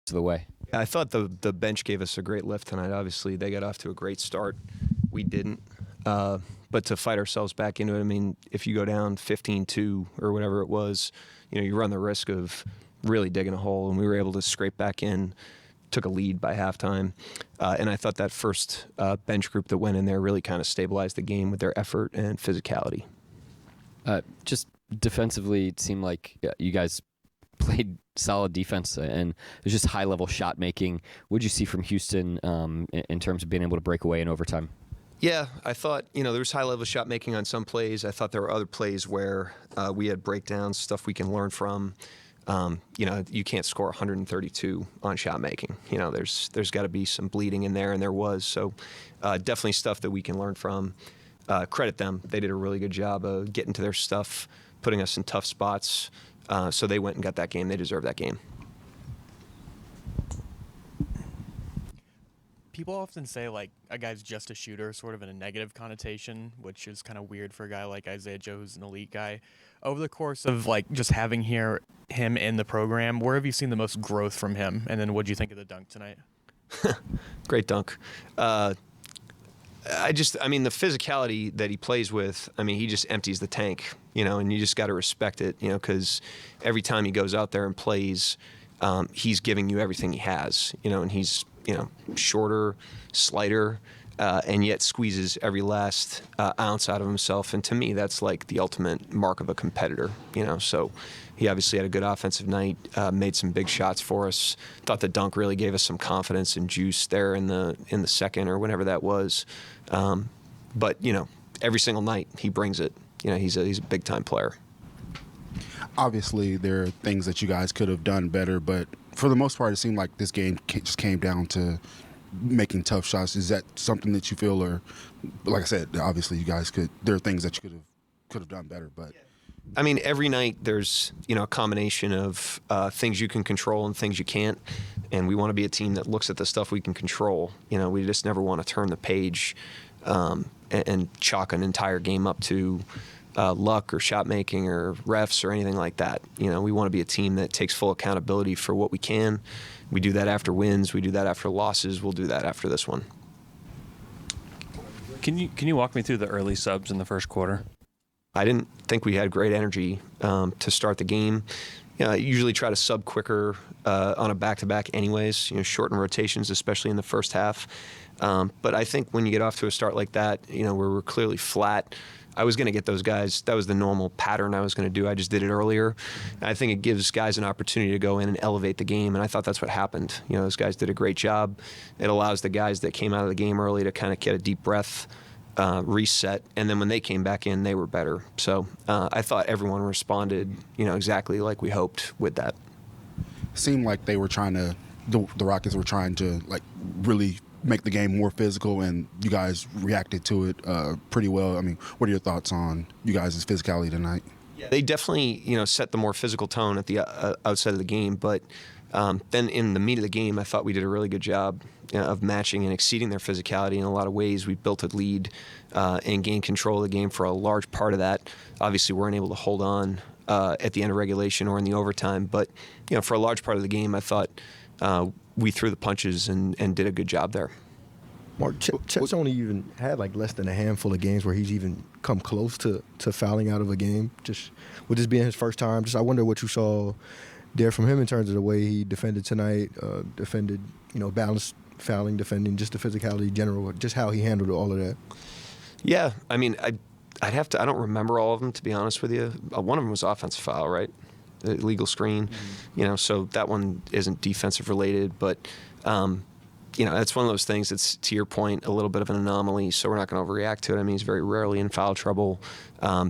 of the way? I thought the bench gave us a great lift tonight. Obviously, they got off to a great start. We didn't. But to fight ourselves back into it, I mean, if you go down 15-2 or whatever it was, you run the risk of really digging a hole, and we were able to scrape back in, took a lead by halftime. And I thought that first bench group that went in there really kind of stabilized the game with their effort and physicality. Just defensively, it seemed like you guys played solid defense, and there's just high-level shot making. What did you see from Houston in terms of being able to break away in overtime? Yeah, I thought, there was high-level shot making on some plays. I thought there were other plays where we had breakdowns, stuff we can learn from. You can't score 132 on shot making. There's got to be some bleeding in there, and there was. So definitely stuff that we can learn from. Credit them. They did a really good job of getting to their stuff, putting us in tough spots. So they went and got that game. They deserve that game. People often say, like, a guy's just a shooter, sort of in a negative connotation, which is kind of weird for a guy like Isaiah Joe, who's an elite guy. Over the course of, like, just having him in the program, where have you seen the most growth from him? And then what did you think of the dunk tonight? Great dunk. The physicality that he plays with, he just empties the tank, and you just got to respect it, because every time he goes out there and plays, he's giving you everything he has, and he's, shorter, slighter, and yet squeezes every last ounce out of himself. And to me, that's like the ultimate mark of a competitor, So he obviously had a good offensive night, made some big shots for us. Thought the dunk really gave us some confidence and juice there in the second or whenever that was. But every single night he brings it. He's a big time player. Obviously, there are things that you guys could have done better, but for the most part, it seemed like this game just came down to making tough shots. Is that something that you feel, or like I said, obviously you guys there are things that you could have done better, but. Every night there's, a combination of things you can control and things you can't. And we want to be a team that looks at the stuff we can control. We just never want to turn the page and chalk an entire game up to luck or shot making or refs or anything like that. We want to be a team that takes full accountability for what we can. We do that after wins. We do that after losses. We'll do that after this one. Can you walk me through the early subs in the first quarter? I didn't think we had great energy to start the game. I usually try to sub quicker on a back-to-back anyways, shorten rotations, especially in the first half. But I think when you get off to a start like that, where we're clearly flat, I was going to get those guys. That was the normal pattern I was going to do. I just did it earlier. I think it gives guys an opportunity to go in and elevate the game, and I thought that's what happened. Those guys did a great job. It allows the guys that came out of the game early to kind of get a deep breath, reset, and then when they came back in, they were better. So I thought everyone responded, exactly like we hoped with that. It seemed like they were the Rockets were trying to like really make the game more physical, and you guys reacted to it pretty well. What are your thoughts on you guys' physicality tonight? Yeah, they definitely, set the more physical tone at the outside of the game, but then in the meat of the game, I thought we did a really good job of matching and exceeding their physicality in a lot of ways. We built a lead and gained control of the game for a large part of that. Obviously, we weren't able to hold on at the end of regulation or in the overtime, but for a large part of the game, I thought we threw the punches and did a good job there. Mark, Chet's only even had like less than a handful of games where he's even come close to fouling out of a game. Just with this being his first time, I wonder what you saw there from him in terms of the way he defended tonight, balanced fouling, defending, just the physicality in general, just how he handled all of that. Yeah, I'd have to. I don't remember all of them, to be honest with you. One of them was offensive foul, right? The illegal screen, so that one isn't defensive related, but it's one of those things that's, to your point, a little bit of an anomaly, so we're not going to overreact to it. He's very rarely in foul trouble.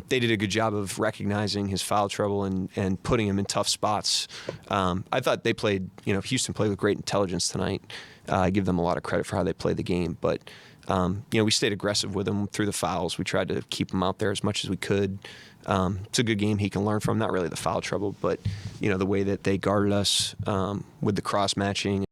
They did a good job of recognizing his foul trouble and putting him in tough spots. I thought they played, Houston played with great intelligence tonight. I give them a lot of credit for how they played the game, but we stayed aggressive with him through the fouls. We tried to keep him out there as much as we could. It's a good game he can learn from, not really the foul trouble, but the way that they guarded us with the cross matching